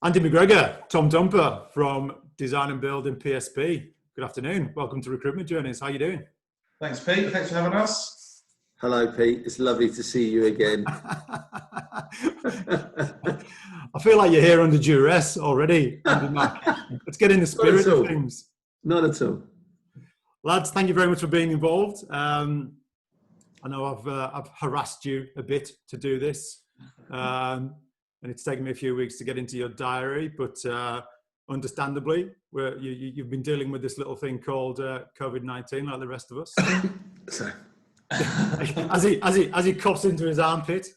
Andy McGregor, Tom Dumper from Design and Build in PSP. Good afternoon. Welcome to Recruitment Journeys. How are you doing? Thanks, Pete. Thanks for having us. Hello, Pete. It's lovely to see you again. I feel like you're here under duress already, Andy Mac. Let's get in the spirit of things. Not at all. Lads, thank you very much for being involved. I know I've harassed you a bit to do this. And it's taken me a few weeks to get into your diary, but understandably, you've been dealing with this little thing called COVID-19, like the rest of us. So. as he coughs into his armpit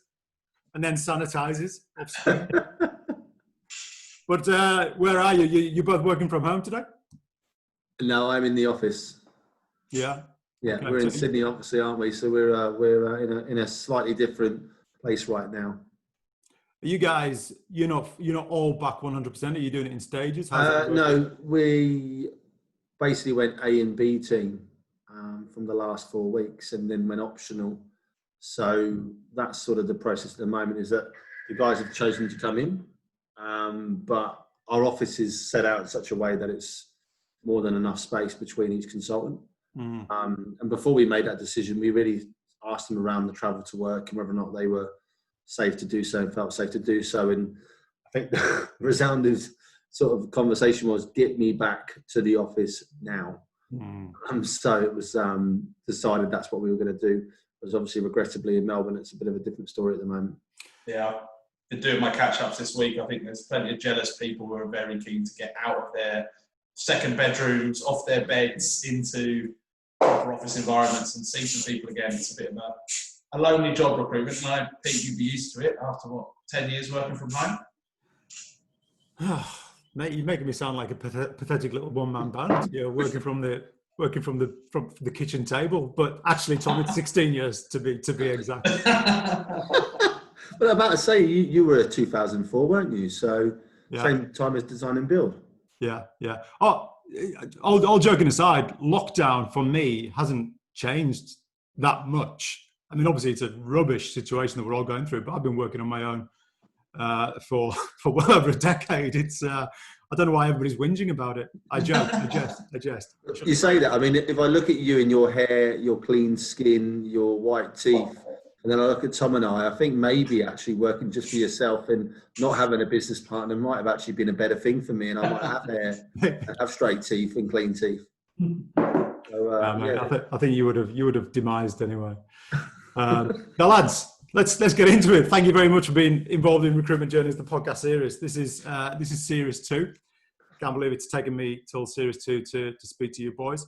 and then sanitizes. But where are you? You're both working from home today? No, I'm in the office. Yeah. Yeah, okay, we're in Sydney, obviously, aren't we? So we're in a slightly different place right now. Are you guys, you're not all back 100%? Are you doing it in stages? No, we basically went A and B team from the last 4 weeks and then went optional. So that's sort of the process at the moment, is that the guys have chosen to come in, but our office is set out in such a way that it's more than enough space between each consultant. Mm. And before we made that decision, we really asked them around the travel to work and whether or not they were safe to do so and felt safe to do so. And I think the resounding sort of conversation was, get me back to the office now. Mm. So it was decided that's what we were going to do. Because obviously, regrettably, in Melbourne, it's a bit of a different story at the moment. Yeah, I've been doing my catch-ups this week. I think there's plenty of jealous people who are very keen to get out of their second bedrooms, off their beds, into proper office environments and see some people again. It's a bit of a lonely job, recruitment, and I think you'd be used to it after 10 years working from home. Mate, you're making me sound like a pathetic little one-man band. You're working from the kitchen table, but actually, Tom, it's 16 years to be exact. Well, I'm about to say you were 2004, weren't you? So yeah. Same time as Design and Build. Yeah. Oh, all joking aside, lockdown for me hasn't changed that much. I mean, obviously, it's a rubbish situation that we're all going through, but I've been working on my own for well over a decade. It's I don't know why everybody's whinging about it. I jest. You say that. I mean, if I look at you and your hair, your clean skin, your white teeth, and then I look at Tom and I think maybe actually working just for yourself and not having a business partner might have actually been a better thing for me, and I might have hair and have straight teeth and clean teeth. So, yeah. I think you would have demised anyway. Now, lads, let's get into it. Thank you very much for being involved in Recruitment Journeys, the podcast series. This is series 2. Can't believe it's taken me till series 2 to speak to you boys.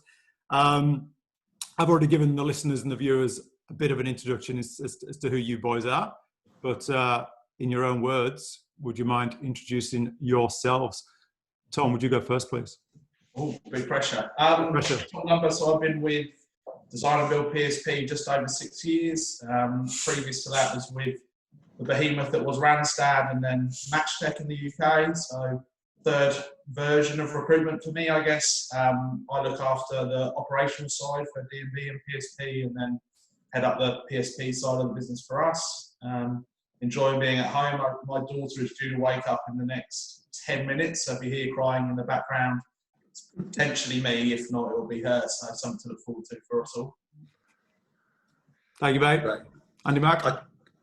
I've already given the listeners and the viewers a bit of an introduction as to who you boys are, but in your own words, would you mind introducing yourselves? Tom, would you go first, please? Oh, big pressure. Tom Dumper, so I've been with Design and Build PSP just over 6 years. Previous to that was with the behemoth that was Randstad and then Matchtech in the UK. So third version of recruitment for me, I guess. I look after the operational side for D&B and PSP and then head up the PSP side of the business for us. Enjoying being at home. My daughter is due to wake up in the next 10 minutes. So if you hear crying in the background, it's potentially me. If not, it will be her. So something to look forward to for us all. Thank you, mate. Right. Andy Mac.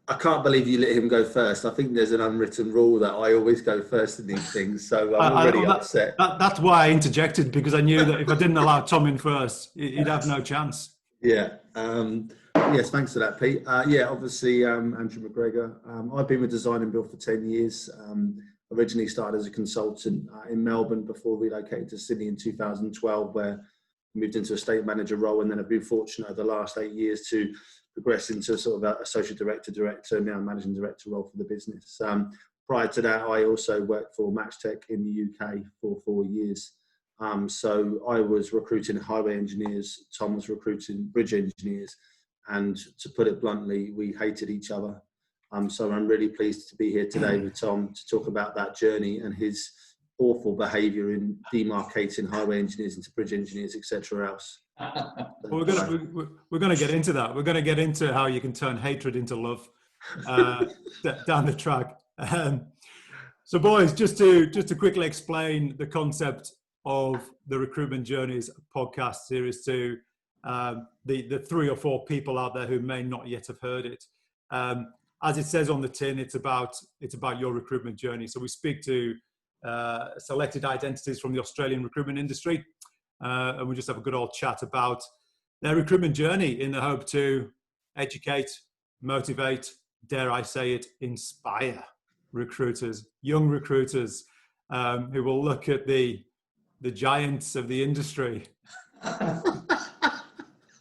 I can't believe you let him go first. I think there's an unwritten rule that I always go first in these things. So I'm already upset. That's why I interjected, because I knew that if I didn't allow Tom in first, he'd have no chance. Yeah. Yes, thanks for that, Pete. Obviously, Andrew McGregor. I've been with Design and Build for 10 years. Originally started as a consultant in Melbourne before relocated to Sydney in 2012, where I moved into a estate manager role, and then I've been fortunate over the last 8 years to progress into sort of associate director, now managing director role for the business. Prior to that, I also worked for Matchtech in the UK for 4 years. So I was recruiting highway engineers, Tom was recruiting bridge engineers, and to put it bluntly, we hated each other. So I'm really pleased to be here today with Tom to talk about that journey and his awful behaviour in demarcating highway engineers into bridge engineers, etc. else. Well, we're going to get into that. We're going to get into how you can turn hatred into love down the track. So, boys, just to quickly explain the concept of the Recruitment Journeys podcast series to the 3 or 4 people out there who may not yet have heard it. As it says on the tin, it's about your recruitment journey. So we speak to selected identities from the Australian recruitment industry, and we just have a good old chat about their recruitment journey in the hope to educate, motivate, dare I say it, inspire recruiters, young recruiters, who will look at the giants of the industry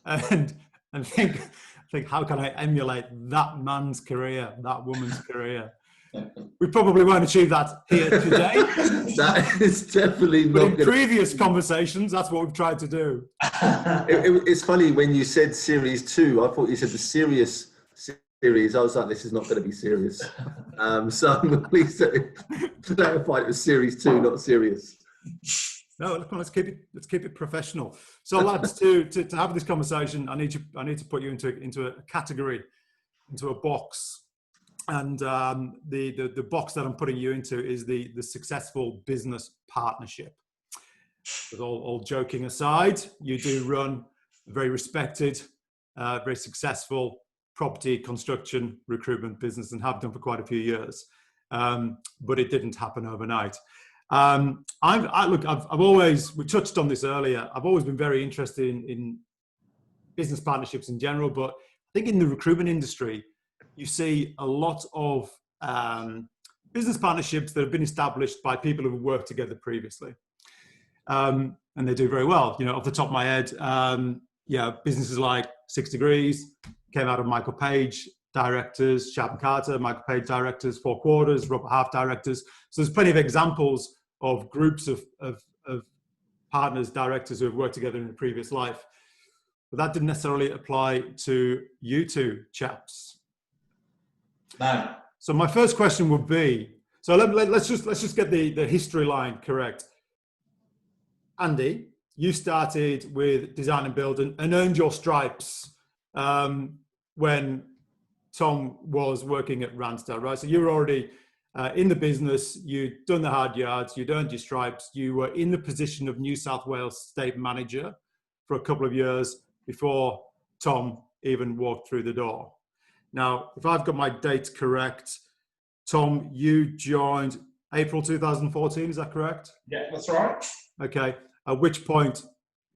and think, how can I emulate that man's career, that woman's career? We probably won't achieve that here today. That is definitely but not. In previous conversations, that's what we've tried to do. It's funny when you said series 2. I thought you said the serious series. I was like, this is not going to be serious. So I'm pleased to clarify it was series 2, not serious. No, let's keep it professional. So, lads, to have this conversation, I need to put you into a category, into a box, and the box that I'm putting you into is the successful business partnership. With all joking aside, you do run a very respected, very successful property construction recruitment business, and have done for quite a few years, but it didn't happen overnight. I've always, we touched on this earlier, I've always been very interested in business partnerships in general, but I think in the recruitment industry, you see a lot of business partnerships that have been established by people who have worked together previously. And they do very well. You know, off the top of my head, businesses like 6 Degrees came out of Michael Page directors, Sharp & Carter, Michael Page directors, 4 Quarters, Robert Half directors. So there's plenty of examples of groups of partners, directors who have worked together in a previous life. But that didn't necessarily apply to you 2 chaps. No. So my first question would be, so let's just get the history line correct. Andy, you started with Design and Build and earned your stripes when Tom was working at Randstad, right? So you were already in the business, you'd done the hard yards, you'd earned your stripes, you were in the position of New South Wales State Manager for a couple of years before Tom even walked through the door. Now, if I've got my dates correct, Tom, you joined April 2014, is that correct? Yeah, that's right. Okay, at which point,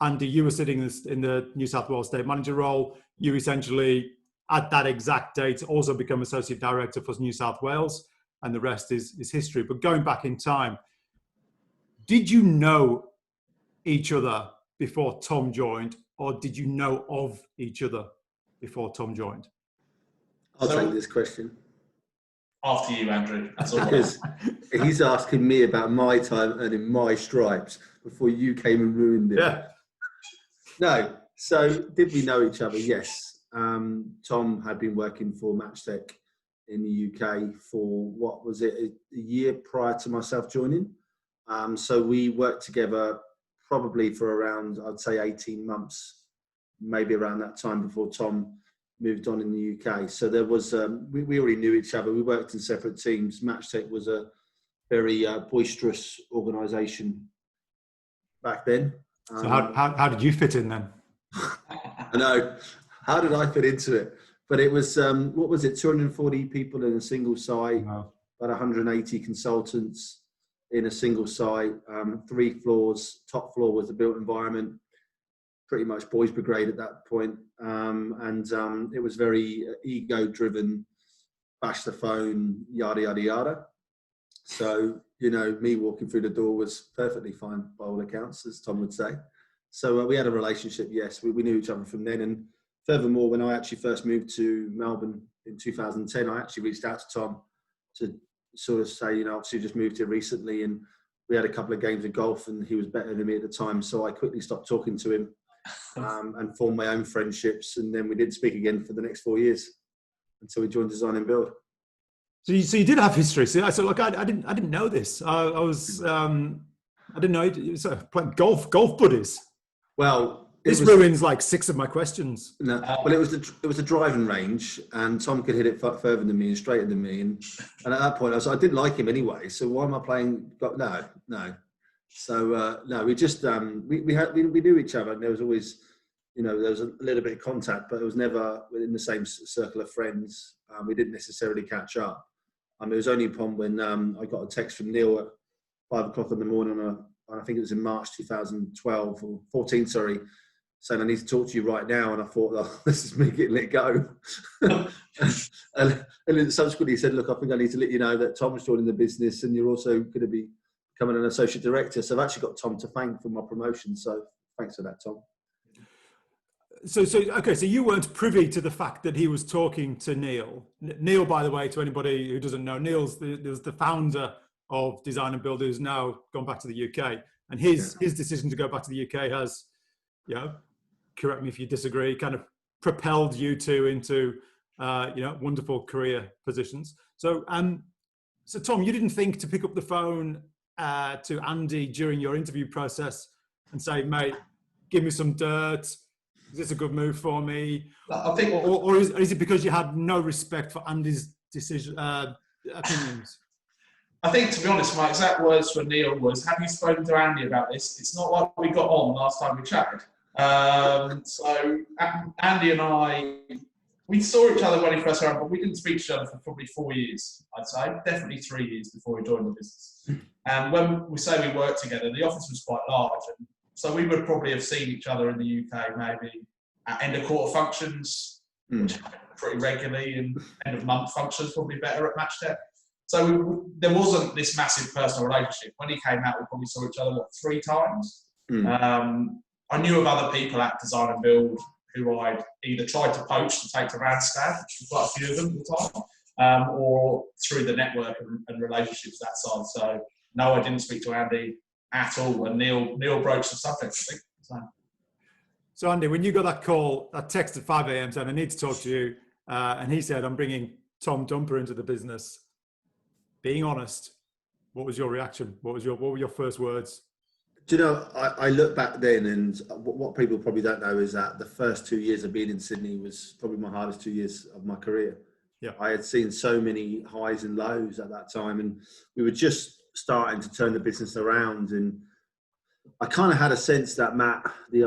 Andy, you were sitting in the New South Wales State Manager role. You essentially, at that exact date, also become Associate Director for New South Wales, and the rest is history. But going back in time, did you know each other before Tom joined, or did you know of each other before Tom joined? I'll take this question. After you, Andrew. That's all. Because he's asking me about my time earning my stripes before you came and ruined it. Yeah. No. So did we know each other? Yes. Tom had been working for Matchtech in the UK for, what was it, a year prior to myself joining. So we worked together probably for around, I'd say 18 months, maybe around that time before Tom moved on in the UK. So there was, we already knew each other. We worked in separate teams. Matchtech was a very boisterous organisation back then. So how did you fit in then? I know. How did I fit into it? But it was, what was it, 240 people in a single site, Wow. about 180 consultants in a single site, 3 floors. Top floor was the built environment, pretty much boys brigade at that point. And it was very ego-driven, bash the phone, yada, yada, yada. So, you know, me walking through the door was perfectly fine by all accounts, as Tom would say. So we had a relationship, yes. We knew each other from then. And furthermore, when I actually first moved to Melbourne in 2010, I actually reached out to Tom to sort of say, you know, obviously just moved here recently, and we had a couple of games of golf and he was better than me at the time. So I quickly stopped talking to him and formed my own friendships. And then we didn't speak again for the next 4 years until we joined Design and Build. So you did have history. So look, I didn't know this. I didn't know it was playing golf buddies. Well, This ruins like 6 of my questions. No, well, it was a driving range, and Tom could hit it further than me and straighter than me, and at that point I didn't like him anyway. So why am I playing? No. So no, we just we knew each other, and there was always, there was a little bit of contact, but it was never within the same circle of friends. We didn't necessarily catch up. It was only upon when I got a text from Neil at 5 o'clock in the morning. I think it was in March 2012 or 14, sorry, saying I need to talk to you right now. And I thought, oh, this is me getting let go. and then subsequently he said, look, I think I need to let you know that Tom's joining the business and you're also going to be becoming an associate director. So I've actually got Tom to thank for my promotion. So thanks for that, Tom. So you weren't privy to the fact that he was talking to Neil. Neil, by the way, to anybody who doesn't know, Neil's the founder of Design and Build, who's now gone back to the UK, and his decision to go back to the UK has, correct me if you disagree, kind of propelled you two into wonderful career positions. So Tom, you didn't think to pick up the phone to Andy during your interview process and say, mate, give me some dirt. Is this a good move for me? I think, or is it because you had no respect for Andy's decision opinions? I think, to be honest, my exact words for Neil was, have you spoken to Andy about this? It's not like we got on last time we chatted. So Andy and I, we saw each other when he first arrived, but we didn't speak to each other for probably 4 years, I'd say. Definitely 3 years before we joined the business. And when we say we worked together, the office was quite large. And so we would probably have seen each other in the UK maybe at end of quarter functions, which happened pretty regularly, and end of month functions probably better at Matchtech. So there wasn't this massive personal relationship. When he came out, we probably saw each other, 3 times? I knew of other people at Design and Build who I'd either tried to poach to take to Randstad, which was quite a few of them at the time, or through the network and relationships that side. So no, I didn't speak to Andy at all. And Neil broached the subject, I think. So Andy, when you got that call, that text at 5 a.m. saying, I need to talk to you, and he said, I'm bringing Tom Dumper into the business. Being honest, what was your reaction? What were your first words? Do you know, I look back then, and what people probably don't know is that the first 2 years of being in Sydney was probably my hardest 2 years of my career. Yeah, I had seen so many highs and lows at that time, and we were just starting to turn the business around. And I kind of had a sense that Matt, the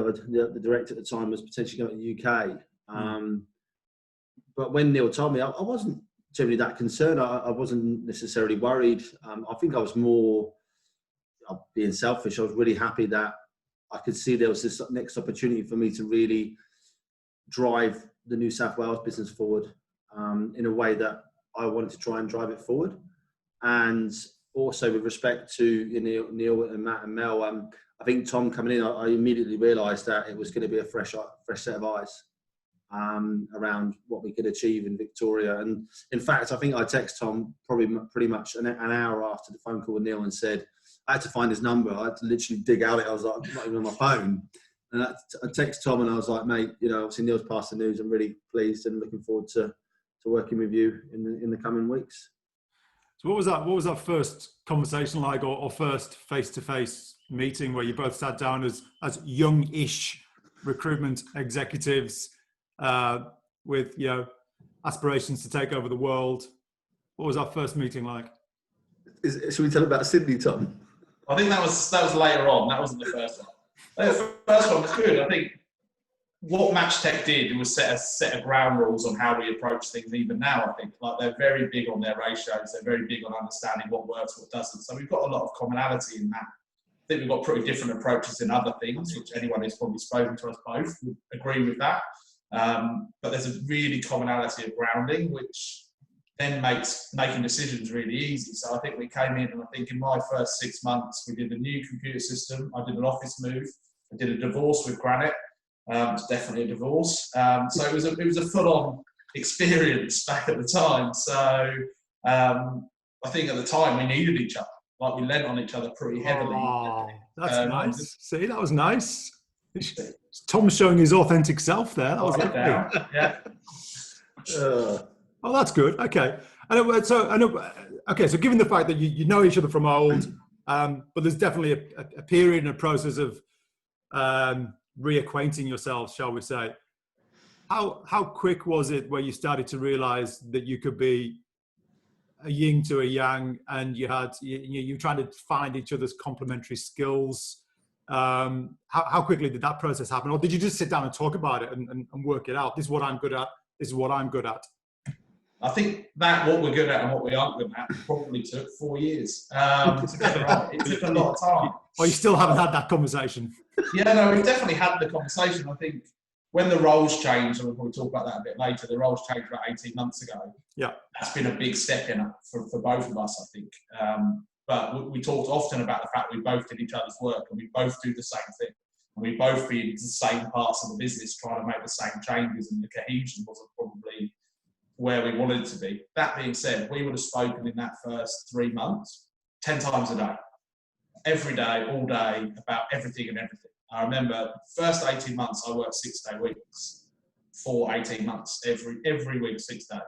director at the time, was potentially going to the UK. But when Neil told me, I wasn't generally that concerned. I wasn't necessarily worried. I think I was more being selfish. I was really happy that I could see there was this next opportunity for me to really drive the New South Wales business forward in a way that I wanted to try and drive it forward. And also with respect to Neil and Matt and Mel, I think Tom coming in, I immediately realised that it was going to be a fresh set of eyes around what we could achieve in Victoria. And in fact, I think I texted Tom probably pretty much an hour after the phone call with Neil and said, I had to find his number. I had to literally dig out it. I was like, I'm not even on my phone. And I texted Tom and I was like, mate, obviously Neil's passed the news. I'm really pleased and looking forward to working with you in the coming weeks. So what was that first conversation like, or first face-to-face meeting where you both sat down as young-ish recruitment executives with aspirations to take over the world? What was that first meeting like? Should we tell about Sydney, Tom? I think that was later on. That wasn't the first one. The first one was good. I think what Matchtech did was set a set of ground rules on how we approach things. Even now, I think they're very big on their ratios. They're very big on understanding what works, what doesn't. So we've got a lot of commonality in that. I think we've got pretty different approaches in other things, which anyone who's probably spoken to us both would agree with that. But there's a really commonality of grounding, which then makes making decisions really easy. So I think we came in, and I think in my first 6 months, we did a new computer system. I did an office move. I did a divorce with Granite. It's definitely a divorce. So it was a full-on experience back at the time. So I think at the time we needed each other. Like, we lent on each other pretty heavily. Oh, that's nice. See, that was nice. Tom's showing his authentic self there. That was lovely. Yeah. Oh, that's good. Okay. So given the fact that you know each other from old, but there's definitely a period and a process of reacquainting yourselves, shall we say. How quick was it where you started to realize that you could be a yin to a yang, and you were trying to find each other's complementary skills? How quickly did that process happen? Or did you just sit down and talk about it and work it out? This is what I'm good at. This is what I'm good at. I think that what we're good at and what we aren't good at probably took 4 years to get it right. It took a lot of time. Or you still haven't had that conversation? Yeah, no, we've definitely had the conversation. I think when the roles changed, and we'll probably talk about that a bit later, the roles changed about 18 months ago. Yeah. That's been a big step in for both of us, I think. But we talked often about the fact we both did each other's work and we both do the same thing. And we both feed into the same parts of the business, trying to make the same changes, and the cohesion wasn't probably where we wanted it to be. That being said, we would have spoken in that first 3 months 10 times a day, every day, all day, about everything and everything. I remember the first 18 months, I worked 6-day weeks for 18 months, every week, 6 days,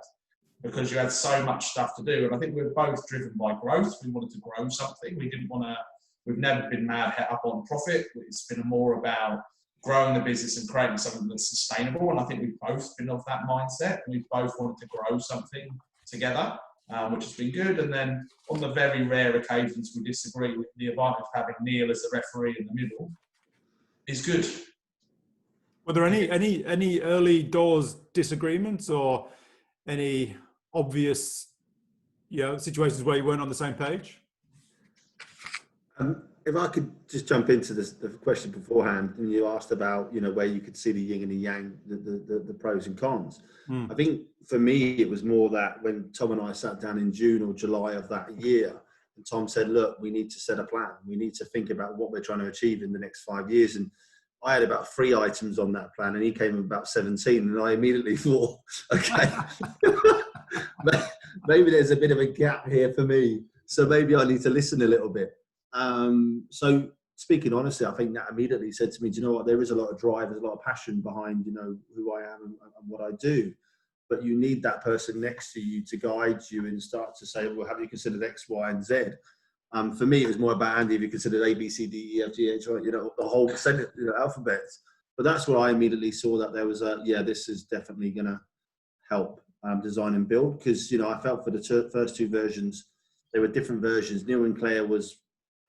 because you had so much stuff to do. And I think we were both driven by growth. We wanted to grow something. We've never been mad up on profit. It's been more about growing the business and creating something that's sustainable. And I think we've both been of that mindset. We've both wanted to grow something together, which has been good. And then on the very rare occasions we disagree, with the advantage of having Neil as the referee in the middle is good. Were there any early doors disagreements or any obvious, situations where you weren't on the same page? If I could just jump into the question beforehand, and you asked about, where you could see the yin and the yang, the pros and cons. I think for me, it was more that when Tom and I sat down in June or July of that year, and Tom said, look, we need to set a plan. We need to think about what we're trying to achieve in the next 5 years. And I had about 3 items on that plan, and he came with about 17. And I immediately thought, okay, maybe there's a bit of a gap here for me. So maybe I need to listen a little bit. So speaking honestly, I think that immediately said to me, do you know what? There is a lot of drive, there's a lot of passion behind, who I am and what I do. But you need that person next to you to guide you and start to say, well, have you considered X, Y, and Z? For me, it was more about, Andy, have you considered A, B, C, D, E, F, G, H, I, the whole sentence, alphabet. But that's where I immediately saw that there was this is definitely going to help design and build. Because, I felt for the first 2 versions, there were different versions. Neil and Claire was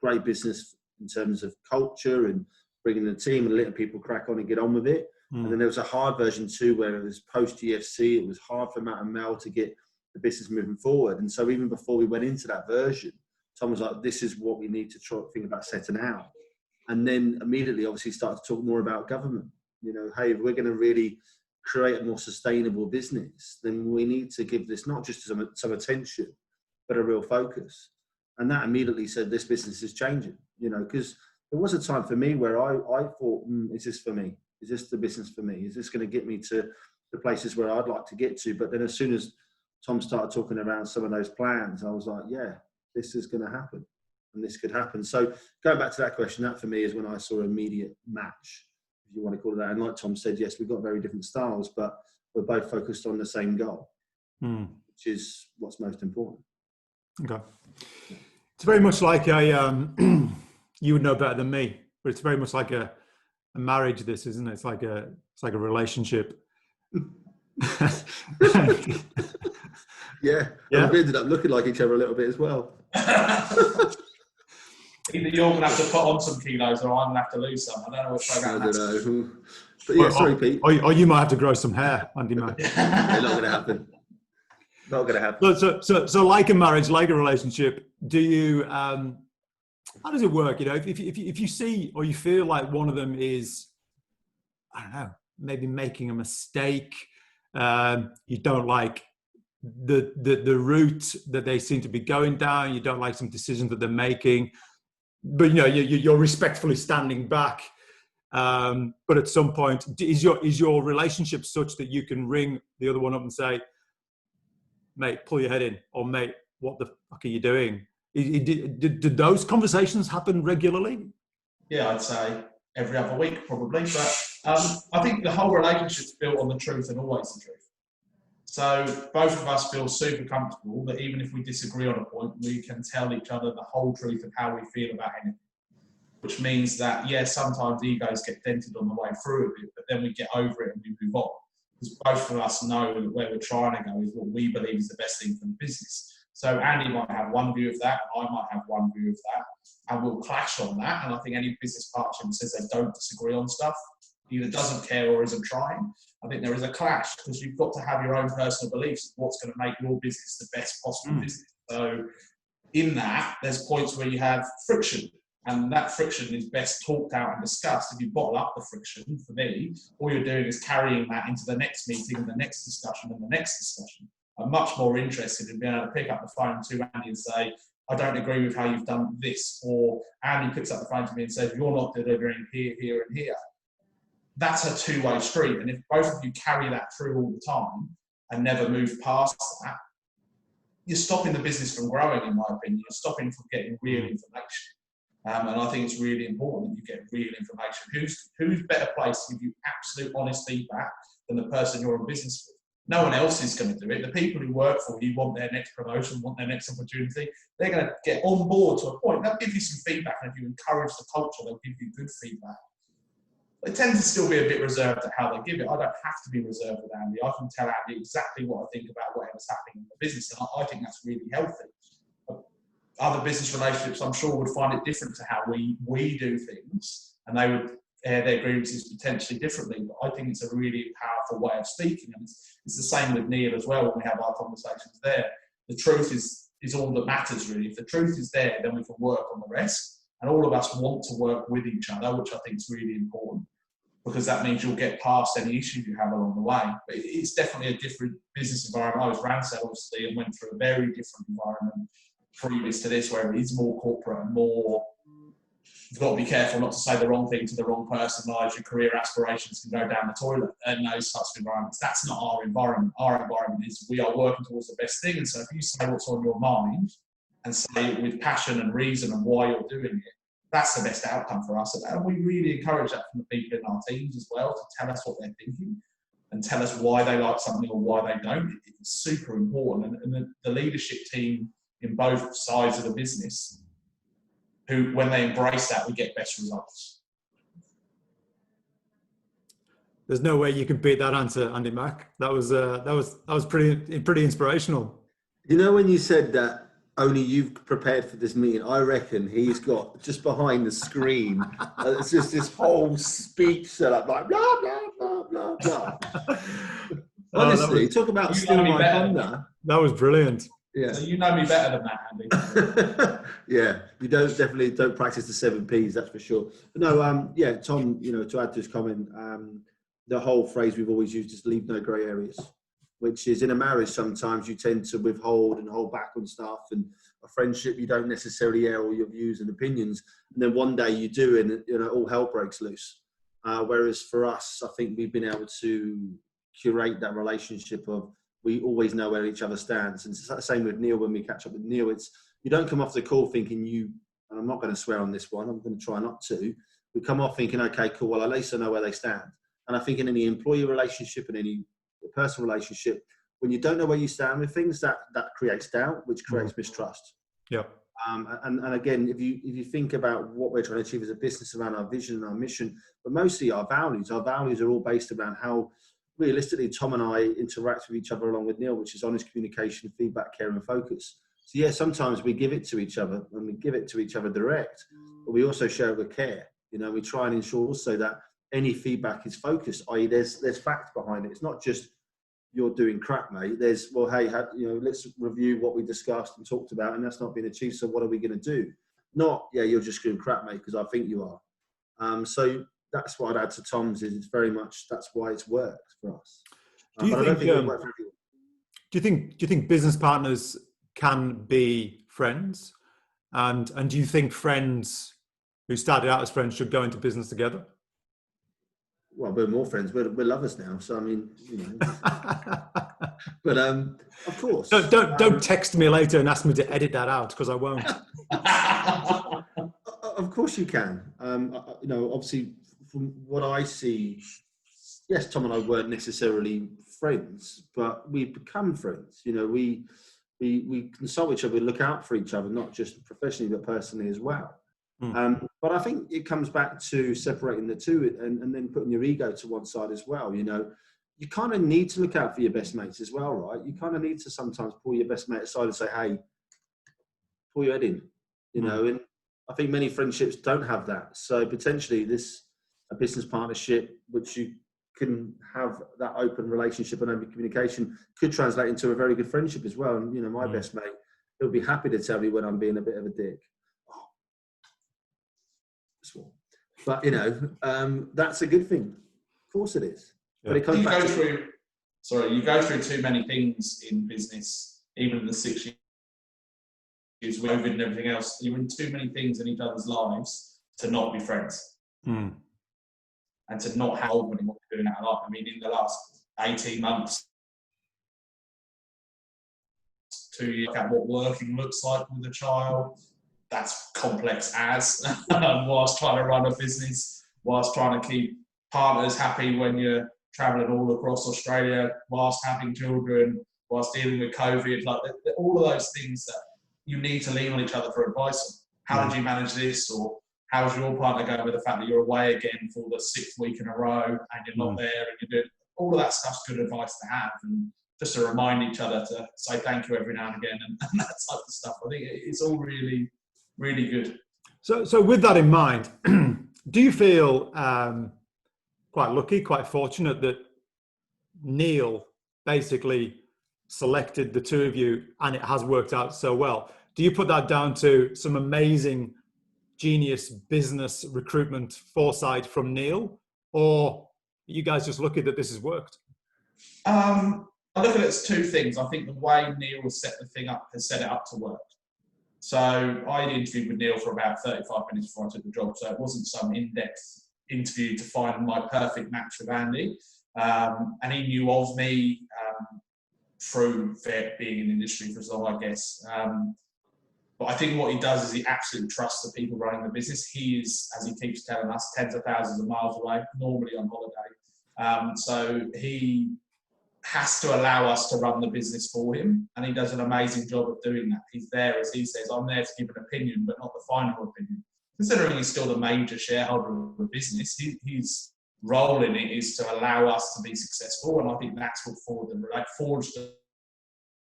great business in terms of culture and bringing the team and letting people crack on and get on with it. And then there was a hard version too, where it was post GFC. It was hard for Matt and Mel to get the business moving forward. And so even before we went into that version, Tom was like, this is what we need to try to think about setting out. And then immediately, obviously, started to talk more about government. Hey, if we're going to really create a more sustainable business, then we need to give this not just some attention, but a real focus. And that immediately said, this business is changing, because there was a time for me where I thought, is this for me? Is this the business for me? Is this going to get me to the places where I'd like to get to? But then as soon as Tom started talking around some of those plans, I was like, yeah, this is going to happen and this could happen. So going back to that question, that for me is when I saw an immediate match, if you want to call it that. And like Tom said, yes, we've got very different styles, but we're both focused on the same goal, which is what's most important. Okay. It's very much like you would know better than me, but it's very much like a marriage, this, isn't it? It's like a relationship. Yeah. We ended up looking like each other a little bit as well. Either you're going to have to put on some kilos or I'm going to have to lose some. I don't know which way around. I don't know. But yeah, sorry, Pete. Or you might have to grow some hair, Andy. Not going to happen. Not going to happen. So like a marriage, like a relationship, do you, how does it work? If you see or you feel like one of them is, I don't know, maybe making a mistake, you don't like the route that they seem to be going down, you don't like some decisions that they're making, but you're respectfully standing back. But at some point, is your relationship such that you can ring the other one up and say, mate, pull your head in, or mate, what the fuck are you doing? Did those conversations happen regularly? Yeah, I'd say every other week probably. But I think the whole relationship's built on the truth and always the truth. So both of us feel super comfortable that even if we disagree on a point, we can tell each other the whole truth of how we feel about anything. which means that, yeah, sometimes egos get dented on the way through a bit, but then we get over it and we move on. Because both of us know that where we're trying to go is what we believe is the best thing for the business. So Andy might have one view of that, and I might have one view of that, and we'll clash on that. And I think any business partnership says they don't disagree on stuff, either doesn't care or isn't trying. I think there is a clash because you've got to have your own personal beliefs of what's going to make your business the best possible business. So in that, there's points where you have friction, and that friction is best talked out and discussed. If you bottle up the friction, for me, all you're doing is carrying that into the next meeting and the next discussion and the next discussion. I'm much more interested in being able to pick up the phone to Andy and say, I don't agree with how you've done this, or Andy picks up the phone to me and says, you're not delivering here, here, and here. That's a two-way street. And if both of you carry that through all the time and never move past that, you're stopping the business from growing, in my opinion. You're stopping from getting real information. And I think it's really important that you get real information. Who's better placed to give you absolute honest feedback than the person you're in business with? No one else is going to do it. The people who work for you want their next promotion, want their next opportunity. They're going to get on board to a point. They'll give you some feedback, and if you encourage the culture, they'll give you good feedback. They tend to still be a bit reserved at how they give it. I don't have to be reserved with Andy. I can tell Andy exactly what I think about whatever's happening in the business, and I think that's really healthy. Other business relationships, I'm sure, would find it different to how we do things, and they would air their grievances potentially differently. But I think it's a really powerful way of speaking, and it's the same with Neil as well when we have our conversations there. The truth is all that matters, really. If the truth is there, then we can work on the rest, and all of us want to work with each other, which I think is really important, because that means you'll get past any issues you have along the way. But it's definitely a different business environment. I was Randstad, obviously, and went through a very different environment previous to this, where it is more corporate and more, you've got to be careful not to say the wrong thing to the wrong person, otherwise your career aspirations can go down the toilet, and those types of environments. That's not our environment. Our environment is we are working towards the best thing, and so if you say what's on your mind and say it with passion and reason and why you're doing it, that's the best outcome for us. And we really encourage that from the people in our teams as well, to tell us what they're thinking and tell us why they like something or why they don't. It's super important. And the leadership team in both sides of the business, who, when they embrace that, we get best results. There's no way you can beat that answer, Andy Mack. That was pretty inspirational. You know, when you said that only you've prepared for this meeting, I reckon he's got just behind the screen. It's just this whole speech set up, like blah blah blah blah blah. Honestly, talk about stealing my thunder. That was brilliant. Yeah. So you know me better than that, Andy. Yeah, you definitely don't practice the 7 Ps, that's for sure. But no, yeah, Tom, you know, to add to his comment, the whole phrase we've always used is leave no grey areas, which is in a marriage sometimes you tend to withhold and hold back on stuff, and a friendship you don't necessarily air all your views and opinions, and then one day you do, and you know all hell breaks loose. Whereas for us, I think we've been able to curate that relationship of, we always know where each other stands. And it's the same with Neil. When we catch up with Neil, it's, you don't come off the call thinking and I'm not going to swear on this one, I'm going to try not to. We come off thinking, okay, cool, well, at least I know where they stand. And I think in any employee relationship and any personal relationship, when you don't know where you stand with things, that creates doubt, which creates mistrust. Yeah. And again, if you think about what we're trying to achieve as a business around our vision and our mission, but mostly our values are all based around how realistically Tom and I interact with each other along with Neil, which is honest communication, feedback, care and focus. So yeah, sometimes we give it to each other and we give it to each other direct, but we also share it with care. You know, we try and ensure also that any feedback is focused, i.e. there's fact behind it. It's not just you're doing crap, mate. There's, well, hey, you know, let's review what we discussed and talked about, and that's not been achieved. So what are we going to do? Not, yeah, you're just doing crap, mate, because I think you are. So that's what I'd add to Tom's. Is it's very much, that's why it's worked for us. Do you think business partners can be friends, and do you think friends who started out as friends should go into business together? Well, we're more friends. We're lovers now. So I mean, you know. But of course. Don't text me later and ask me to edit that out, because I won't. Of course you can. You know, obviously, from what I see, yes, Tom and I weren't necessarily friends, but we become friends. You know, we consult each other, we look out for each other, not just professionally but personally as well. But I think it comes back to separating the two and then putting your ego to one side as well. You know, you kind of need to look out for your best mates as well, right? You kind of need to sometimes pull your best mate aside and say, hey, pull your head in, you know, and I think many friendships don't have that. So potentially a business partnership, which you can have that open relationship and open communication, could translate into a very good friendship as well. And, you know, my best mate, he'll be happy to tell me when I'm being a bit of a dick. But, you know, that's a good thing. Of course it is. Yeah. But it comes back you go through too many things in business, even in the 6 years with COVID and everything else. You're in too many things in each other's lives to not be friends. And to not have what you're doing out of life. I mean, in the last 18 months, 2 years, look at what working looks like with a child. That's complex as, whilst trying to run a business, whilst trying to keep partners happy when you're traveling all across Australia, whilst having children, whilst dealing with COVID, like all of those things that you need to lean on each other for advice on. How did you manage this? Or how's your partner going with the fact that you're away again for the 6th week in a row and you're not there and you're doing all of that stuff's good advice to have, and just to remind each other to say thank you every now and again and that type of stuff. I think it's all really, really good. So with that in mind, do you feel quite lucky, quite fortunate that Neil basically selected the two of you and it has worked out so well? Do you put that down to some amazing genius business recruitment foresight from Neil, or are you guys just lucky that this has worked? I look at it as two things. I think the way Neil has set the thing up has set it up to work. So I interviewed with Neil for about 35 minutes before I took the job, so it wasn't some in-depth interview to find my perfect match with Andy. And he knew of me through being in the industry for as long, I guess. But I think what he does is he absolutely trusts the people running the business. He is, as he keeps telling us, tens of thousands of miles away, normally on holiday. So he has to allow us to run the business for him, and he does an amazing job of doing that. He's there, as he says, I'm there to give an opinion, but not the final opinion. Considering he's still the major shareholder of the business, his role in it is to allow us to be successful, and I think that's what forged the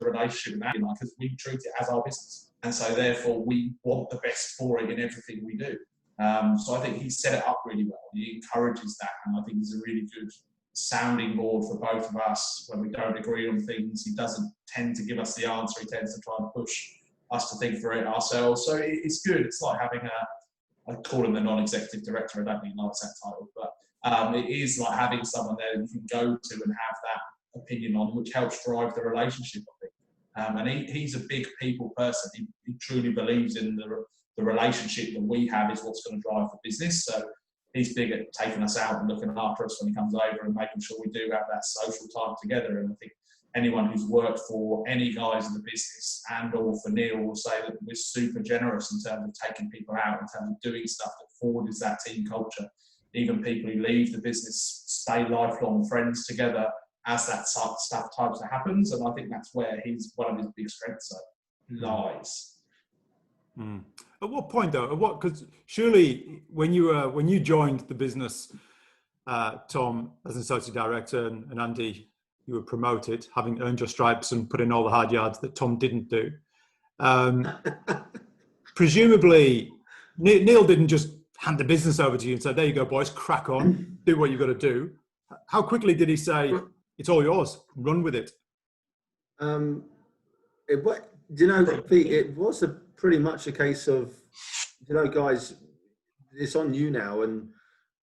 relationship with Andy, because we treat it as our business. And so therefore we want the best for it in everything we do. So I think he set it up really well. He encourages that, and I think he's a really good sounding board for both of us. When we don't agree on things, he doesn't tend to give us the answer. He tends to try and push us to think through it ourselves. So it's good. It's like having I call him the non-executive director. I don't think he likes that title, but it is like having someone there that you can go to and have that opinion on, which helps drive the relationship, I think. And he's a big people person. He truly believes in the relationship that we have is what's going to drive the business. So he's big at taking us out and looking after us when he comes over and making sure we do have that social time together. And I think anyone who's worked for any guys in the business and or for Neil will say that we're super generous in terms of taking people out, in terms of doing stuff that forwards that team culture. Even people who leave the business stay lifelong friends together as that stuff types that happens, and I think that's where one of his big strengths lies. At what point though? Because surely when you joined the business, Tom, as an associate director, and Andy, you were promoted, having earned your stripes and put in all the hard yards that Tom didn't do. Presumably, Neil didn't just hand the business over to you and say, "There you go, boys, crack on, do what you've got to do." How quickly did he say, "It's all yours, run with it"? Pete, it was pretty much a case of, guys, it's on you now, and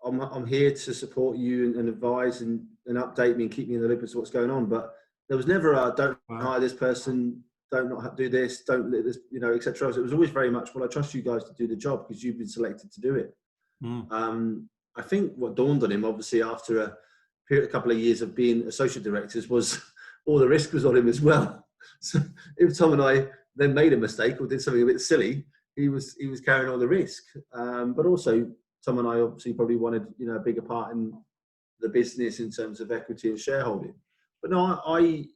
I'm here to support you and advise and update me and keep me in the loop as to what's going on. But there was never a don't hire this person, don't not do this, don't let this, etc. It was always very much, well, I trust you guys to do the job because you've been selected to do it. I think what dawned on him, obviously, after a couple of years of being associate directors, was all the risk was on him as well. So if Tom and I then made a mistake or did something a bit silly, he was carrying all the risk. But also, Tom and I obviously probably wanted a bigger part in the business in terms of equity and shareholding. But no, I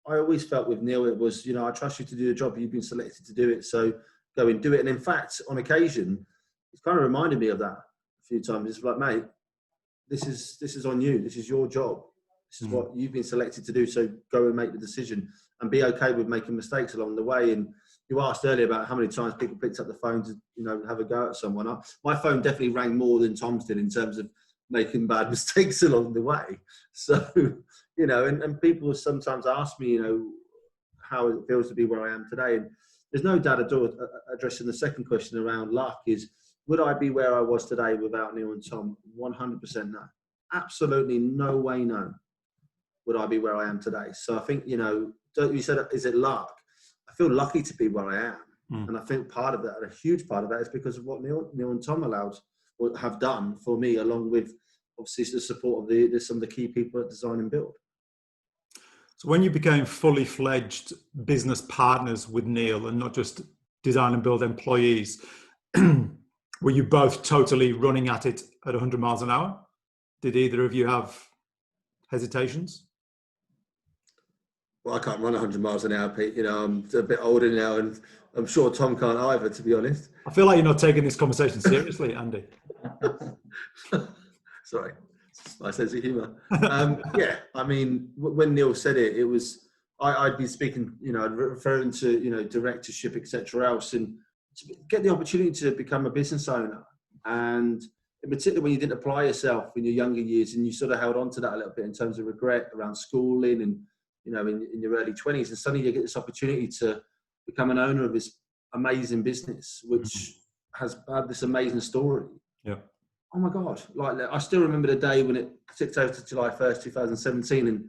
always felt with Neil, it was, I trust you to do the job. You've been selected to do it, so go and do it. And in fact, on occasion, It's kind of reminded me of that a few times. It's like, mate, this is on you. This is your job. This is what you've been selected to do. So go and make the decision and be okay with making mistakes along the way. And you asked earlier about how many times people picked up the phone to, have a go at someone. My phone definitely rang more than Tom's did in terms of making bad mistakes along the way. So, and people sometimes ask me, how it feels to be where I am today. And there's no doubt at all, addressing the second question around luck is, would I be where I was today without Neil and Tom? 100% no. Absolutely no way no. Would I be where I am today? So I think, you said, is it luck? I feel lucky to be where I am. And I think part of that, a huge part of that, is because of what Neil and Tom have done for me, along with obviously the support of some of the key people at Design and Build. So when you became fully fledged business partners with Neil and not just Design and Build employees, were you both totally running at it at 100 miles an hour? Did either of you have hesitations? Well, I can't run 100 miles an hour, Pete. I'm a bit older now, and I'm sure Tom can't either, to be honest. I feel like you're not taking this conversation seriously, Andy. Sorry, it's my sense of humour. Yeah, I mean, when Neil said it, it was I'd be speaking, referring to directorship, etc. else, and to get the opportunity to become a business owner, and in particular when you didn't apply yourself in your younger years, and you sort of held on to that a little bit in terms of regret around schooling and in your early 20s, and suddenly you get this opportunity to become an owner of this amazing business, which has had this amazing story. Yeah. Oh my God. Like, I still remember the day when it ticked over to July 1st, 2017, and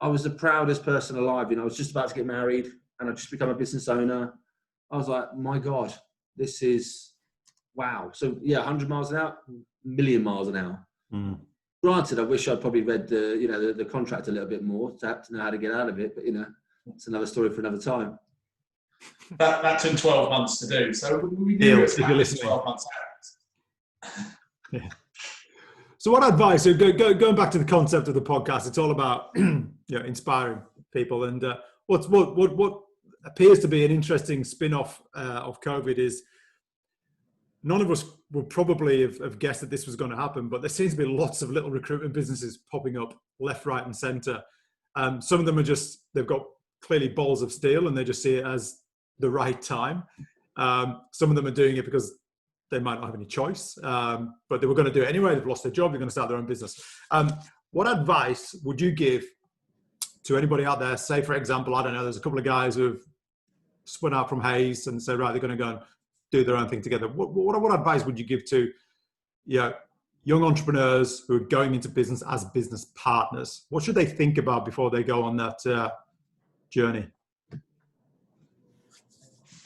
I was the proudest person alive. I was just about to get married and I'd just become a business owner. I was like, my God, this is wow. So yeah, 100 miles an hour, million miles an hour. Granted, I wish I'd probably read the contract a little bit more to know how to get out of it, but it's another story for another time. That took 12 months to do. So we Neil, knew if you're listening. 12 months out. Yeah. So what advice, so going back to the concept of the podcast, it's all about inspiring people, and what appears to be an interesting spin-off of COVID is none of us would probably have guessed that this was going to happen, but there seems to be lots of little recruitment businesses popping up left, right and centre. Some of them they've got clearly balls of steel and they just see it as the right time. Some of them are doing it because they might not have any choice, but they were going to do it anyway. They've lost their job. They're going to start their own business. What advice would you give to anybody out there? Say, for example, I don't know, there's a couple of guys who've spun out from Hayes and said, right, they're going to go and do their own thing together. What advice would you give to young entrepreneurs who are going into business as business partners? What should they think about before they go on that journey?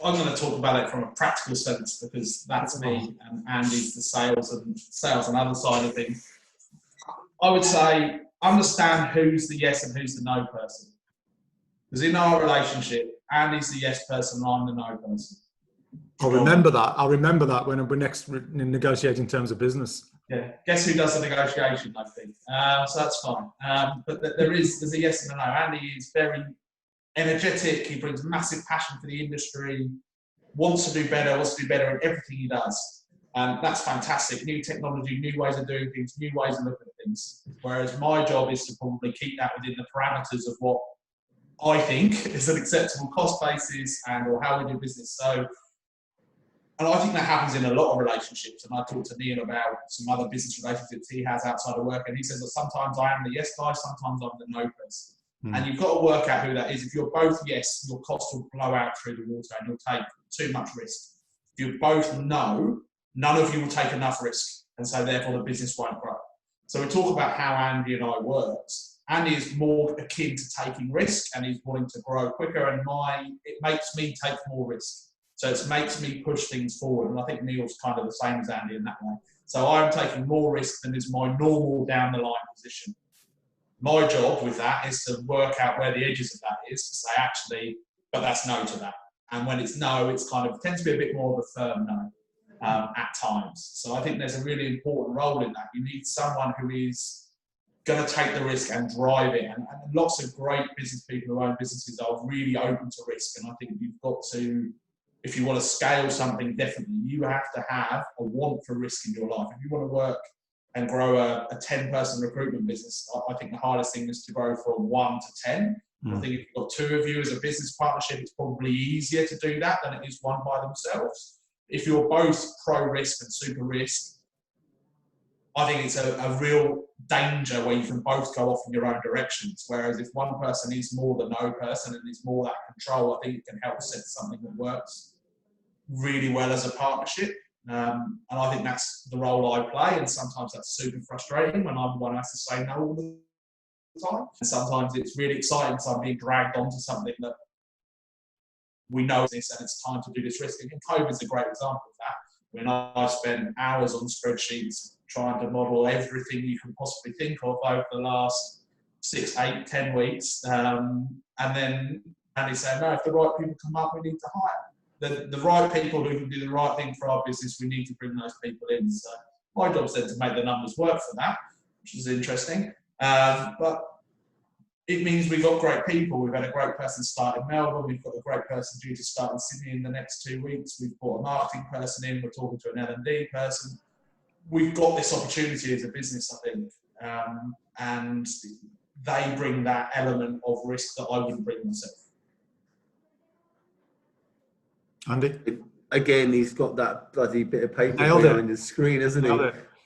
I'm going to talk about it from a practical sense because that's me, and Andy's the sales and other side of things. I would say understand who's the yes and who's the no person. Because in our relationship, Andy's the yes person and I'm the no person. I'll remember that when we're next negotiating terms of business. Yeah. Guess who does the negotiation, I think. So that's fine. But there's a yes and a no. Andy is very energetic. He brings massive passion for the industry, wants to do better in everything he does. That's fantastic. New technology, new ways of doing things, new ways of looking at things. Whereas my job is to probably keep that within the parameters of what I think is an acceptable cost basis or how we do business. And I think that happens in a lot of relationships. And I talked to Neil about some other business relationships he has outside of work. And he says that sometimes I am the yes guy, sometimes I'm the no person. And you've got to work out who that is. If you're both yes, your costs will blow out through the water and you'll take too much risk. If you're both no, none of you will take enough risk. And so therefore the business won't grow. So we talk about how Andy and I works. Andy is more akin to taking risk and he's wanting to grow quicker. And it makes me take more risk. So it makes me push things forward. And I think Neil's kind of the same as Andy in that way. So I'm taking more risk than is my normal down the line position. My job with that is to work out where the edges of that is, to say, actually, but that's no to that. And when it's no, it's kind of tends to be a bit more of a firm no at times. So I think there's a really important role in that. You need someone who is going to take the risk and drive it. And lots of great business people who own businesses are really open to risk. And I think you've got to if you want to scale something differently, you have to have a want for risk in your life. If you want to work and grow a 10-person recruitment business, I think the hardest thing is to grow from 1 to 10. I think if you've got 2 of you as a business partnership, it's probably easier to do that than it is one by themselves. If you're both pro risk and super risk, I think it's a real danger where you can both go off in your own directions. Whereas if one person is more the no person and is more that control, I think it can help set something that works really well as a partnership. And I think that's the role I play. And sometimes that's super frustrating when I'm the one who has to say no all the time. And sometimes it's really exciting because I'm being dragged onto something that we know this and it's time to do this risk. And COVID is a great example of that. When I spent hours on spreadsheets trying to model everything you can possibly think of over the last 6, 8, 10 weeks. And then Andy said, no, if the right people come up, we need to hire. The right people who can do the right thing for our business, we need to bring those people in. So my job's then to make the numbers work for that, which is interesting. But it means we've got great people. We've had a great person start in Melbourne. We've got a great person due to start in Sydney in the next 2 weeks. We've brought a marketing person in. We're talking to an L&D person. We've got this opportunity as a business, I think. And they bring that element of risk that I wouldn't bring myself. Andy? Again, he's got that bloody bit of paper behind his screen, hasn't he?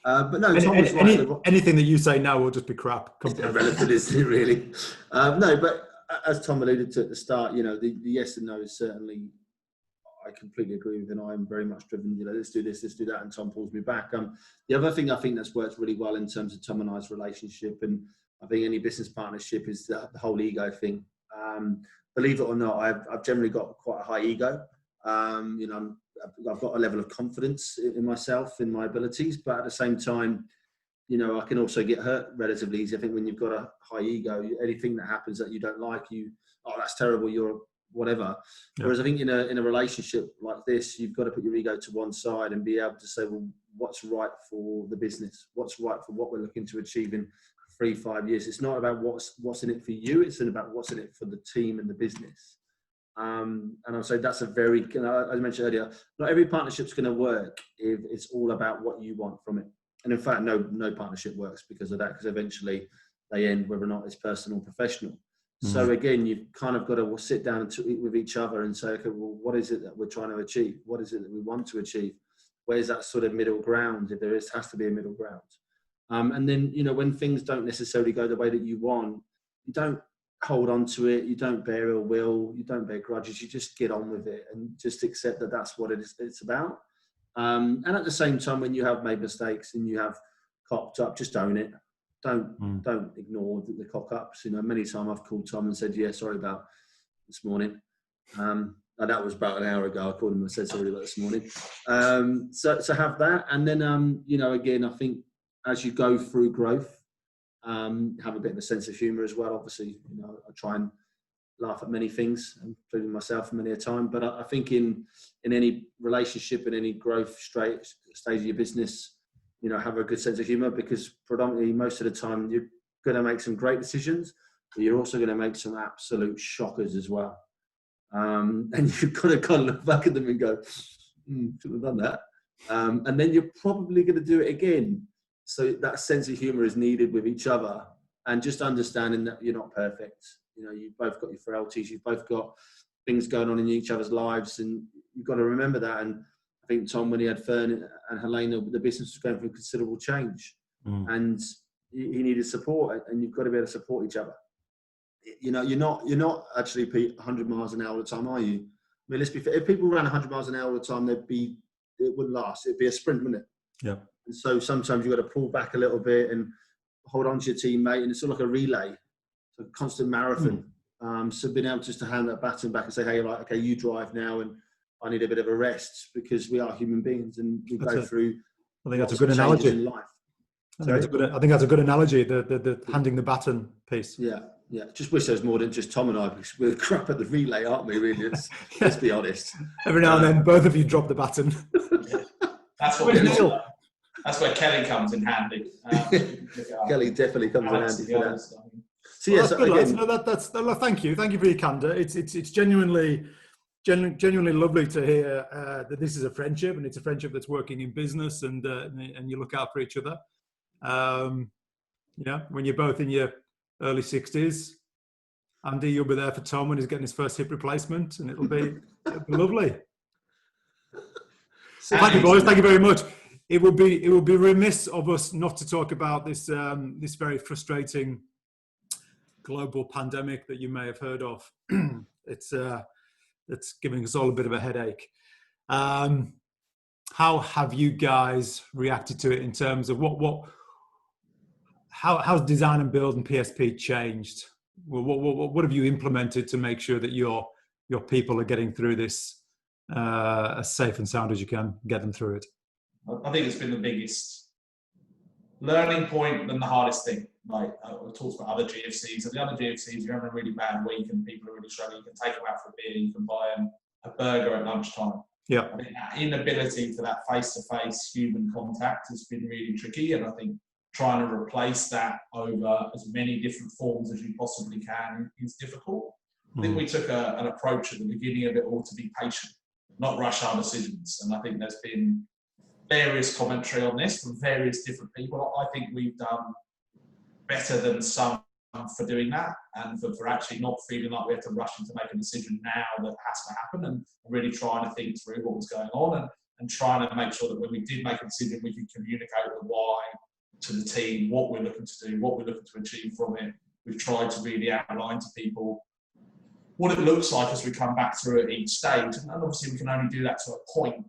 But no, Tom was right. Anything that you say now will just be crap. It's irrelevant, isn't it, really? No, but as Tom alluded to at the start, the yes and no is certainly, I completely agree with, and I'm very much driven, let's do this, let's do that, and Tom pulls me back. The other thing I think that's worked really well in terms of Tom and I's relationship, and I think any business partnership, is the whole ego thing. Believe it or not, I've generally got quite a high ego. I've got a level of confidence in myself, in my abilities, but at the same time, I can also get hurt relatively easy. I think when you've got a high ego, anything that happens that you don't like, that's terrible, you're whatever. Yeah. Whereas I think in a relationship like this, you've got to put your ego to one side and be able to say, well, what's right for the business? What's right for what we're looking to achieve in 3-5 years? It's not about what's in it for you. It's about what's in it for the team and the business. And I'll say that's a very, as I mentioned earlier, not every partnership's going to work if it's all about what you want from it. And in fact, no partnership works because of that, because eventually they end whether or not it's personal or professional. Mm-hmm. So again, you've kind of got to sit down with each other and say, okay, well, what is it that we're trying to achieve? What is it that we want to achieve? Where's that sort of middle ground? If there has to be a middle ground. And then, when things don't necessarily go the way that you want, you don't hold on to it, you don't bear ill will, you don't bear grudges, you just get on with it and just accept that that's what it's about. And at the same time, when you have made mistakes and you have cocked up, just own it. Don't ignore the cock ups. Many times I've called Tom and said, yeah, sorry about this morning. That was about an hour ago. I called him and said sorry about this morning. So have that. And then, again, I think as you go through growth, have a bit of a sense of humour as well. Obviously, I try and laugh at many things, including myself many a time. But I think in any relationship, in any growth stage of your business, have a good sense of humour, because predominantly most of the time you're going to make some great decisions, but you're also going to make some absolute shockers as well. And you've got to kind of look back at them and go, should have done that. And then you're probably going to do it again. So that sense of humour is needed with each other, and just understanding that you're not perfect. You've both got your frailties, you've both got things going on in each other's lives, and you've got to remember that. And I think Tom, when he had Fern and Helena, the business was going through considerable change, and he needed support, and you've got to be able to support each other. You're not actually, Pete, 100 miles an hour all the time, are you? I mean, let's be fair. If people ran 100 miles an hour all the time, it wouldn't last. It'd be a sprint, wouldn't it? Yeah. And so sometimes you've got to pull back a little bit and hold on to your teammate, and it's sort of like a relay, it's a constant marathon. So being able just to hand that baton back and say, hey, right, okay, you drive now, and I need a bit of a rest, because we are human beings and we go through. I think that's a good analogy. In life. I think that's a good analogy, the handing the baton piece. Yeah. Just wish there was more than just Tom and I, because we're crap at the relay, aren't we, really? Let's be honest. Every now and then, both of you drop the baton. That's where Kelly comes in handy. Kelly definitely comes in handy for that. So yes, thank you for your candor. It's genuinely genuinely lovely to hear that this is a friendship, and it's a friendship that's working in business, and you look out for each other. When you're both in your early 60s, Andy, you'll be there for Tom when he's getting his first hip replacement, and it'll be lovely. So thank you, boys. Thank you very much. It would be remiss of us not to talk about this this very frustrating global pandemic that you may have heard of. It's giving us all a bit of a headache. How have you guys reacted to it in terms of how's design and build and PSP changed? What have you implemented to make sure that your people are getting through this as safe and sound as you can get them through it? I think it's been the biggest learning point and the hardest thing. Like I talked about other GFCs, and the other GFCs, you're having a really bad week and people are really struggling. You can take them out for a beer, you can buy them a burger at lunchtime. Yeah, I think that inability for that face-to-face human contact has been really tricky, and I think trying to replace that over as many different forms as you possibly can is difficult. I think we took an approach at the beginning of it all to be patient, not rush our decisions, and I think there's been various commentary on this from various different people. I think we've done better than some for doing that, and for actually not feeling like we have to rush in to make a decision now that has to happen, and really trying to think through what was going on, and trying to make sure that when we did make a decision, we could communicate the why to the team, what we're looking to do, what we're looking to achieve from it. We've tried to really outline to people what it looks like as we come back through at each stage. And obviously we can only do that to a point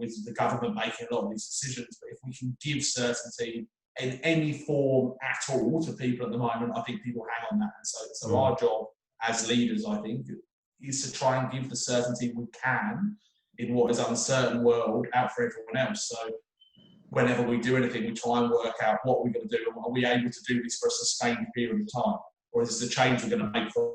with the government making a lot of these decisions. But if we can give certainty in any form at all to people at the moment, I think people hang on that. And so our job as leaders, I think, is to try and give the certainty we can in what is an uncertain world out for everyone else. So whenever we do anything, we try and work out what we're going to do. Are we able to do this for a sustained period of time? Or is this a change we're going to make for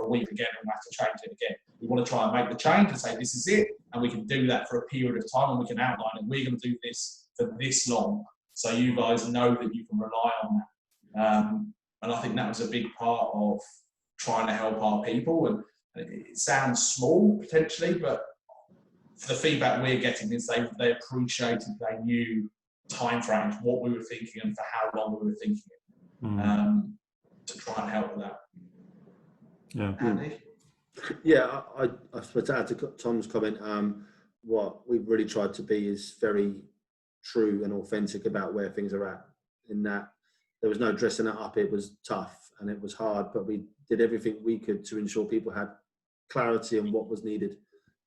a week again and we have to change it again? We want to try and make the change and say this is it, and we can do that for a period of time, and we can outline it. We're going to do this for this long, so you guys know that you can rely on that. And I think that was a big part of trying to help our people. And it sounds small potentially, but for the feedback we're getting is they appreciated, they knew timeframes, what we were thinking, and for how long we were thinking it, to try and help with that. Yeah. Andy? Yeah, I suppose to add to Tom's comment, what we've really tried to be is very true and authentic about where things are at, in that there was no dressing it up. It was tough and it was hard, but we did everything we could to ensure people had clarity on what was needed.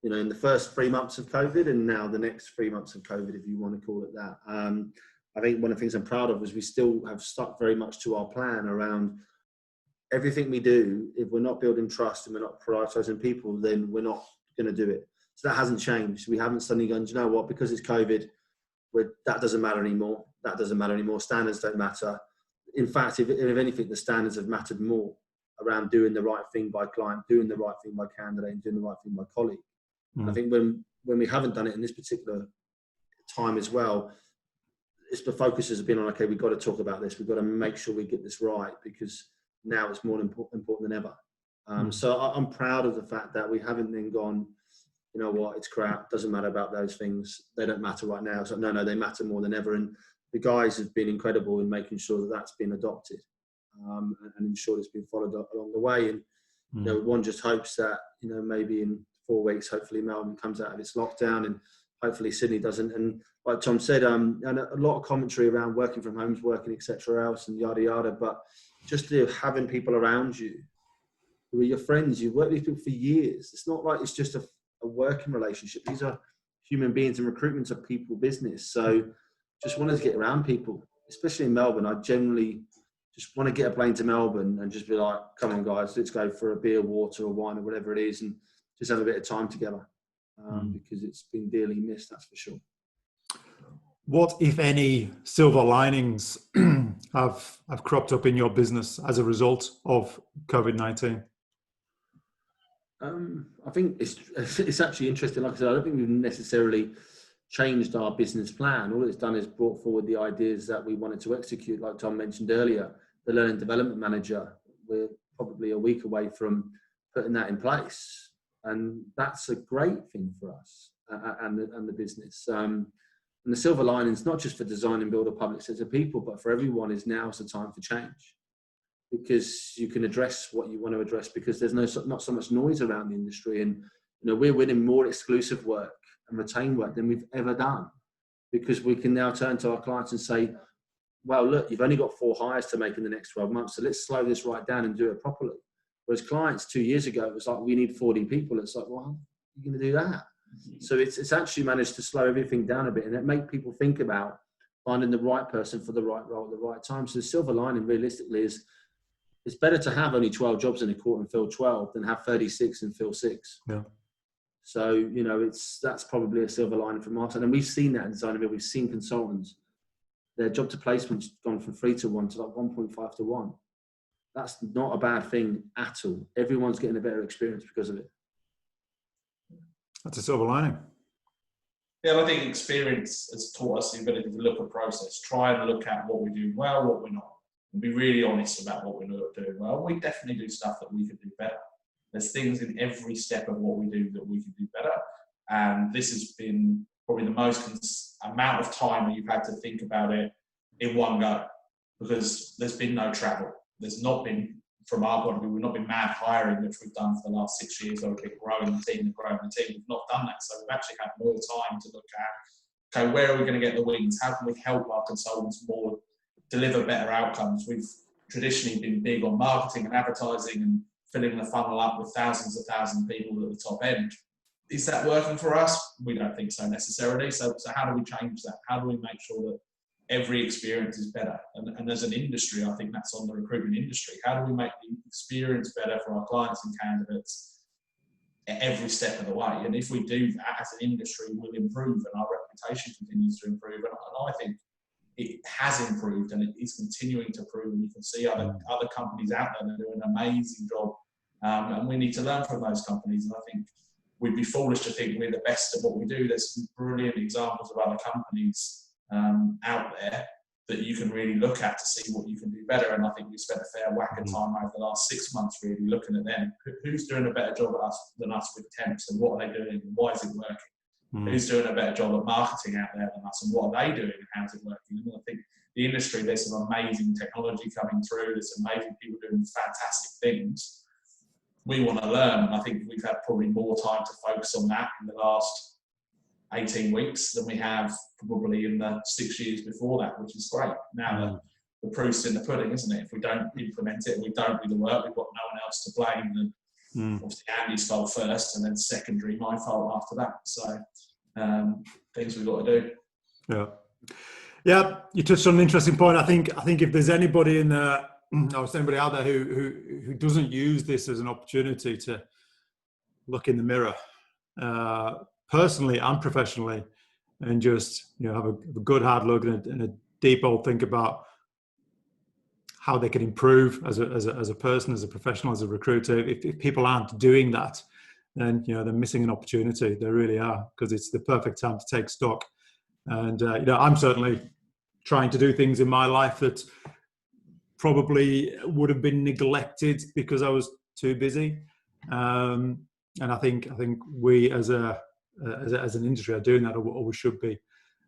You know, in the first 3 months of COVID, and now the next 3 months of COVID, if you want to call it that. I think one of the things I'm proud of is we still have stuck very much to our plan around everything we do. If we're not building trust and we're not prioritizing people, then we're not going to do it. So that hasn't changed. We haven't suddenly gone, do you know what, because it's COVID, that doesn't matter anymore. That doesn't matter anymore. Standards don't matter. In fact, if anything, the standards have mattered more around doing the right thing by client, doing the right thing by candidate, and doing the right thing by colleague. I think when we haven't done it in this particular time as well, it's the focus has been on, okay, we've got to talk about this. We've got to make sure we get this right, because now it's more important than ever. So I'm proud of the fact that we haven't then gone, you know what, it's crap, doesn't matter about those things. They don't matter right now. So no, they matter more than ever. And the guys have been incredible in making sure that that's been adopted and ensured it's been followed up along the way. And, you know, one just hopes that, you know, maybe in 4 weeks, hopefully Melbourne comes out of its lockdown and hopefully Sydney doesn't. And like Tom said, and a lot of commentary around working from homes, working, etc. else and yada, yada. But just having people around you who are your friends, you've worked with people for years. It's not like it's just a working relationship. These are human beings, and recruitment's a people business. So just wanted to get around people, especially in Melbourne. I generally just want to get a plane to Melbourne and just be like, come on guys, let's go for a beer, water or wine or whatever it is, and just have a bit of time together because it's been dearly missed, that's for sure. What, if any, silver linings have cropped up in your business as a result of COVID-19? I think it's actually interesting. Like I said, I don't think we've necessarily changed our business plan. All it's done is brought forward the ideas that we wanted to execute. Like Tom mentioned earlier, the learning development manager, we're probably a week away from putting that in place. And that's a great thing for us and the business. And the silver lining is not just for design and build or public sector people, but for everyone is now's the time for change, because you can address what you want to address, because there's not so much noise around the industry. And we're winning more exclusive work and retained work than we've ever done, because we can now turn to our clients and say, well, look, you've only got 4 hires to make in the next 12 months, so let's slow this right down and do it properly. Whereas clients 2 years ago, it was like, we need 40 people. It's like, well, how are you going to do that? So it's actually managed to slow everything down a bit, and it make people think about finding the right person for the right role at the right time. So the silver lining realistically is, it's better to have only 12 jobs in a quarter and fill 12 than have 36 and fill 6. Yeah. So, that's probably a silver lining from our side. And we've seen that in design. We've seen consultants, their job to placement's gone from 3 to 1 to like 1.5 to 1. That's not a bad thing at all. Everyone's getting a better experience because of it. That's a silver lining. Yeah, I think experience has taught us the ability to look at process, try and look at what we're doing well, what we're not, and be really honest about what we're not doing well. We definitely do stuff that we could do better. There's things in every step of what we do that we can do better. And this has been probably the most amount of time that you've had to think about it in one go, because there's been no travel. There's not been, from our point of view, we've not been mad hiring, which we've done for the last 6 years, or we've been growing the team. We've not done that. So we've actually had more time to look at, okay, where are we going to get the wins? How can we help our consultants more deliver better outcomes? We've traditionally been big on marketing and advertising and filling the funnel up with thousands of people at the top end. Is that working for us? We don't think so necessarily. So how do we change that? How do we make sure that every experience is better? And as an industry, I think that's on the recruitment industry. How do we make the experience better for our clients and candidates at every step of the way? And if we do that as an industry, we'll improve, and our reputation continues to improve. And I think it has improved, and it is continuing to improve. And you can see other companies out there that are doing an amazing job. And we need to learn from those companies. And I think we'd be foolish to think we're the best at what we do. There's some brilliant examples of other companies out there that you can really look at to see what you can do better. And I think we spent a fair whack of time over the last 6 months really looking at them. Who's doing a better job than us with temps, and what are they doing, and why is it working? Who's doing a better job at marketing out there than us, and what are they doing, and how's it working? And I think the industry, there's some amazing technology coming through. There's some amazing people doing fantastic things. We want to learn, and I think we've had probably more time to focus on that in the last 18 weeks than we have probably in the 6 years before that, which is great. Now the proof's in the pudding, isn't it? If we don't implement it and we don't do the work, we've got no one else to blame. And obviously Andy's fault first, and then secondary my fault after that. So things we've got to do. Yeah, you touched on an interesting point. I think if there's anybody in the anybody out there who doesn't use this as an opportunity to look in the mirror, personally and professionally, and just have a good hard look and a deep old think about how they can improve as a person, as a professional, as a recruiter. If people aren't doing that, then they're missing an opportunity. They really are, because it's the perfect time to take stock. And I'm certainly trying to do things in my life that probably would have been neglected because I was too busy. And I think we as an industry are doing that, or we should be.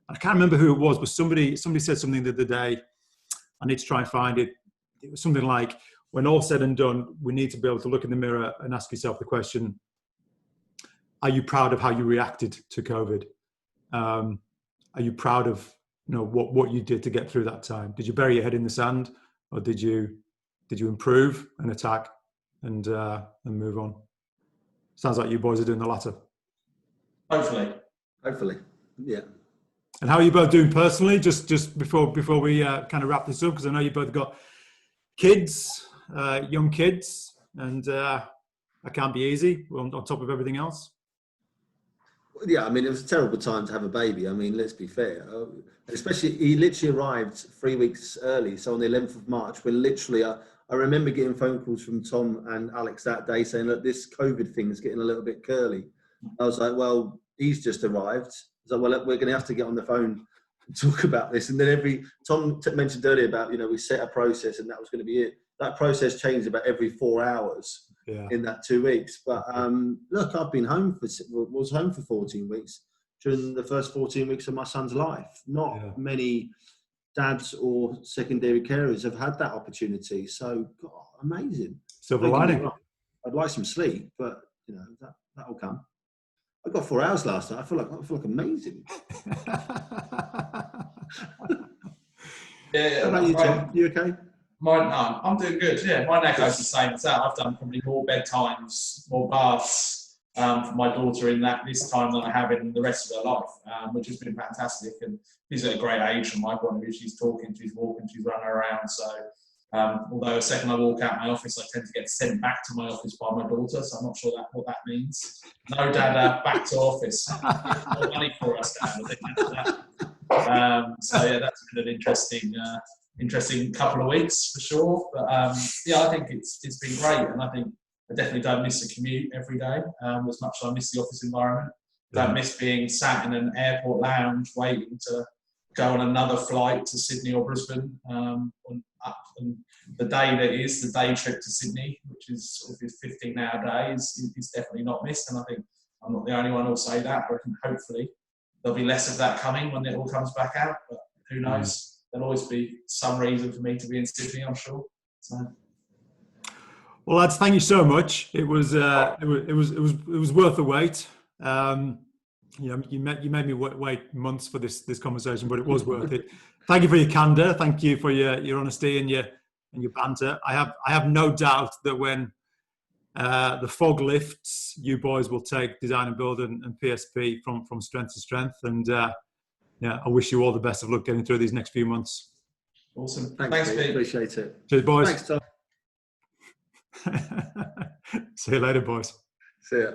I can't remember who it was, but somebody said something the other day. I need to try and find it. It was something like, when all said and done, we need to be able to look in the mirror and ask yourself the question, are you proud of how you reacted to COVID? Are you proud of what you did to get through that time? Did you bury your head in the sand, or did you improve and attack and move on? Sounds like you boys are doing the latter. Hopefully, yeah. And how are you both doing personally? Just before we kind of wrap this up, because I know you both got kids, young kids, and that can't be easy on top of everything else. Yeah, I mean, it was a terrible time to have a baby. I mean, let's be fair. Especially, he literally arrived 3 weeks early. So on the 11th of March, we're literally, I remember getting phone calls from Tom and Alex that day saying, look, this COVID thing is getting a little bit curly. I was like, well, he's just arrived. I was like, well, we're going to have to get on the phone and talk about this. And then Tom mentioned earlier about, we set a process and that was going to be it. That process changed about every 4 hours. in that 2 weeks. But look, I've been was home for 14 weeks during the first 14 weeks of my son's life. Not many dads or secondary carers have had that opportunity. So, God, amazing. Silver lining. I'd like some sleep, but you know that'll come. I got 4 hours last night. I feel like amazing. Yeah. How about you, Tom? You okay? I'm doing good. Yeah, mine echoes the same as that. I've done probably more bedtimes, more baths for my daughter in that this time than I have in the rest of her life, which has been fantastic. And she's at a great age from my point of view. She's talking, she's walking, she's running around. So, although the second I walk out my office, I tend to get sent back to my office by my daughter. So I'm not sure what that means. No, Dad, back to office. More money for us, Dad. I think that's that. So yeah, that's been an interesting couple of weeks for sure. But yeah, I think it's been great, and I think I definitely don't miss the commute every day as much as I miss the office environment. Don't miss being sat in an airport lounge waiting to go on another flight to Sydney or Brisbane. And the day that is the day trip to Sydney, which is sort of a 15-hour day, is definitely not missed. And I think I'm not the only one who'll say that. I reckon hopefully there'll be less of that coming when it all comes back out. But who knows? There'll always be some reason for me to be in Sydney, I'm sure. So. Well, lads, thank you so much. It was worth the wait. You made me wait months for this conversation, but it was worth it. Thank you for your candor. Thank you for your honesty and your banter. I have no doubt that when the fog lifts, you boys will take Design and Build and PSP from strength to strength. And I wish you all the best of luck getting through these next few months. Awesome. Thanks, Pete. Appreciate it. Cheers, boys. Thanks, Tom. See you later, boys. See ya.